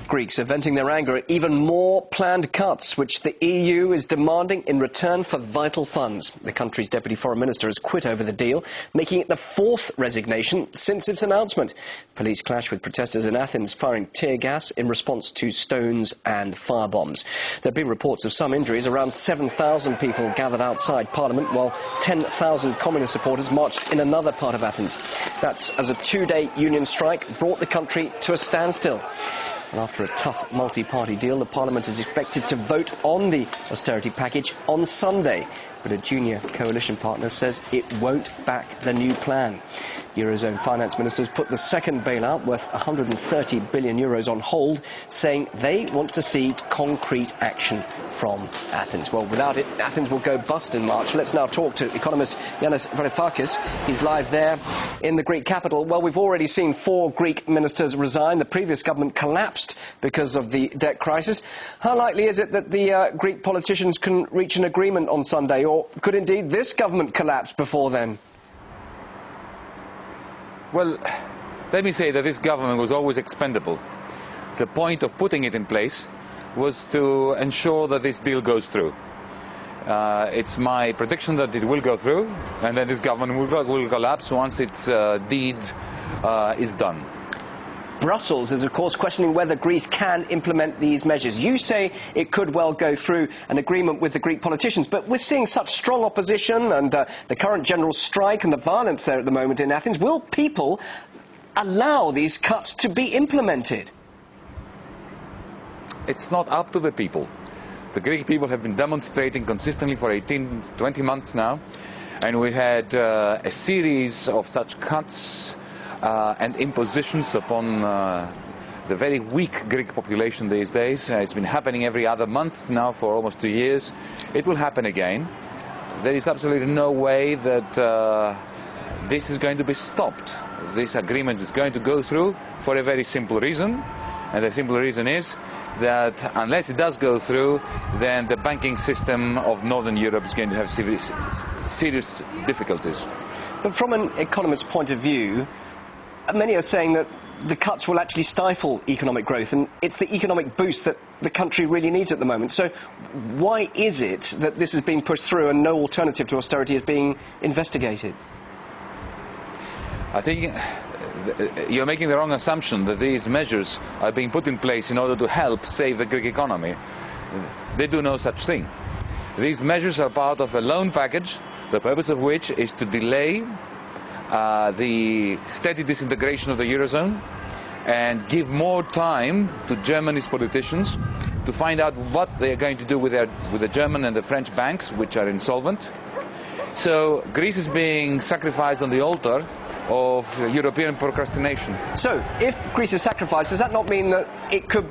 Greeks are venting their anger at even more planned cuts, which the EU is demanding in return for vital funds. The country's Deputy Foreign Minister has quit over the deal, making it the fourth resignation since its announcement. Police clash with protesters in Athens, firing tear gas in response to stones and firebombs. There have been reports of some injuries. Around 7,000 people gathered outside Parliament, while 10,000 communist supporters marched in another part of Athens. That's as a two-day union strike brought the country to a standstill. And after a tough multi-party deal, the Parliament is expected to vote on the austerity package on Sunday. But a junior coalition partner says it won't back the new plan. Eurozone finance ministers put the second bailout, worth €130 billion, on hold, saying they want to see concrete action from Athens. Well, without it, Athens will go bust in March. Let's now talk to economist Yanis Varoufakis. He's live there in the Greek capital. Well, we've already seen 4 Greek ministers resign. The previous government collapsed because of the debt crisis. How likely is it that the Greek politicians can reach an agreement on Sunday, or could indeed this government collapse before then? Well, let me say that this government was always expendable. The point of putting it in place was to ensure that this deal goes through. It's my prediction that it will go through, and then this government will collapse once its deed is done. Brussels is, of course, questioning whether Greece can implement these measures. You say it could well go through an agreement with the Greek politicians, but we're seeing such strong opposition and the current general strike and the violence there at the moment in Athens. Will people allow these cuts to be implemented? It's not up to the people. The Greek people have been demonstrating consistently for 18, 20 months now, and we had a series of such cuts and impositions upon the very weak Greek population these days. It's been happening every other month now for almost 2 years. It will happen again. There is absolutely no way that this is going to be stopped. This agreement is going to go through for a very simple reason, and the simple reason is that unless it does go through, then the banking system of Northern Europe is going to have serious difficulties. But from an economist's point of view, many are saying that the cuts will actually stifle economic growth, and it's the economic boost that the country really needs at the moment. So why is it that this is being pushed through and no alternative to austerity is being investigated? I think you're making the wrong assumption that these measures are being put in place in order to help save the Greek economy. They do no such thing. These measures are part of a loan package, the purpose of which is to delay the steady disintegration of the Eurozone and give more time to Germany's politicians to find out what they are going to do with the German and the French banks, which are insolvent. So Greece is being sacrificed on the altar of European procrastination. So if Greece is sacrificed, does that not mean that it could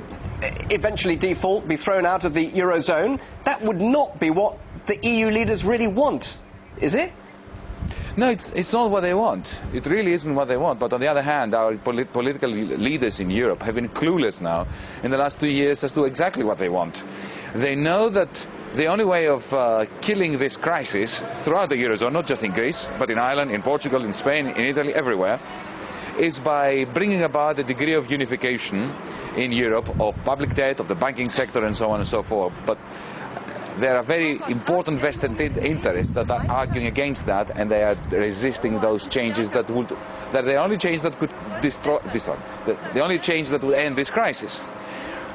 eventually default, be thrown out of the Eurozone? That would not be what the EU leaders really want, is it? No, it's not what they want. It really isn't what they want. But on the other hand, our political leaders in Europe have been clueless now in the last 2 years as to exactly what they want. They know that the only way of killing this crisis throughout the Eurozone, not just in Greece, but in Ireland, in Portugal, in Spain, in Italy, everywhere, is by bringing about a degree of unification in Europe of public debt, of the banking sector, and so on and so forth. But there are very important vested interests that are arguing against that, and they are resisting those changes that the only change that could the only change that would end this crisis.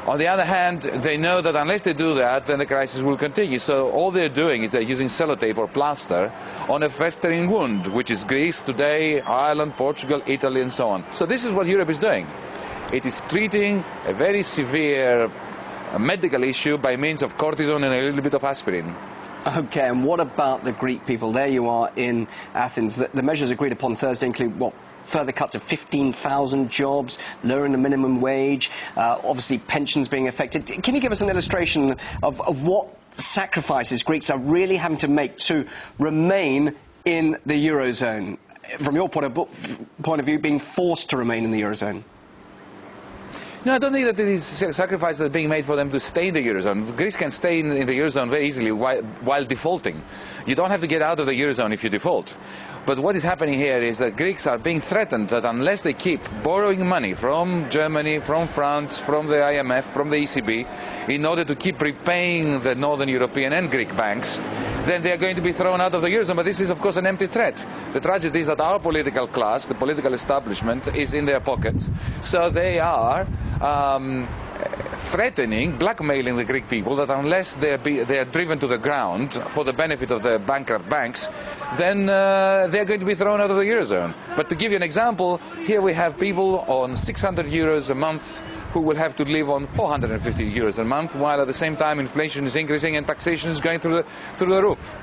On the other hand, they know that unless they do that, then the crisis will continue. So all they're doing is they're using sellotape or plaster on a festering wound, which is Greece today, Ireland, Portugal, Italy, and so on. So this is what Europe is doing. It is treating a very severe medical issue by means of cortisone and a little bit of aspirin. OK, and what about the Greek people? There you are in Athens. The measures agreed upon Thursday include, what, further cuts of 15,000 jobs, lowering the minimum wage, obviously pensions being affected. Can you give us an illustration of what sacrifices Greeks are really having to make to remain in the Eurozone? From your point of view, being forced to remain in the Eurozone. No, I don't think that these sacrifices are being made for them to stay in the Eurozone. Greece can stay in the Eurozone very easily while defaulting. You don't have to get out of the Eurozone if you default. But what is happening here is that Greeks are being threatened that unless they keep borrowing money from Germany, from France, from the IMF, from the ECB, in order to keep repaying the Northern European and Greek banks, then they are going to be thrown out of the Eurozone. But this is, of course, an empty threat. The tragedy is that our political class, the political establishment, is in their pockets. So they are threatening, blackmailing the Greek people that unless they are driven to the ground for the benefit of the bankrupt banks, then they're going to be thrown out of the Eurozone. But to give you an example, here we have people on 600 euros a month who will have to live on 450 euros a month, while at the same time inflation is increasing and taxation is going through the roof.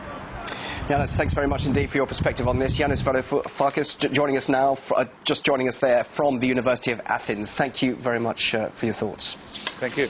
Yanis, thanks very much indeed for your perspective on this. Yanis Varoufakis joining us now, just joining us there from the University of Athens. Thank you very much for your thoughts. Thank you.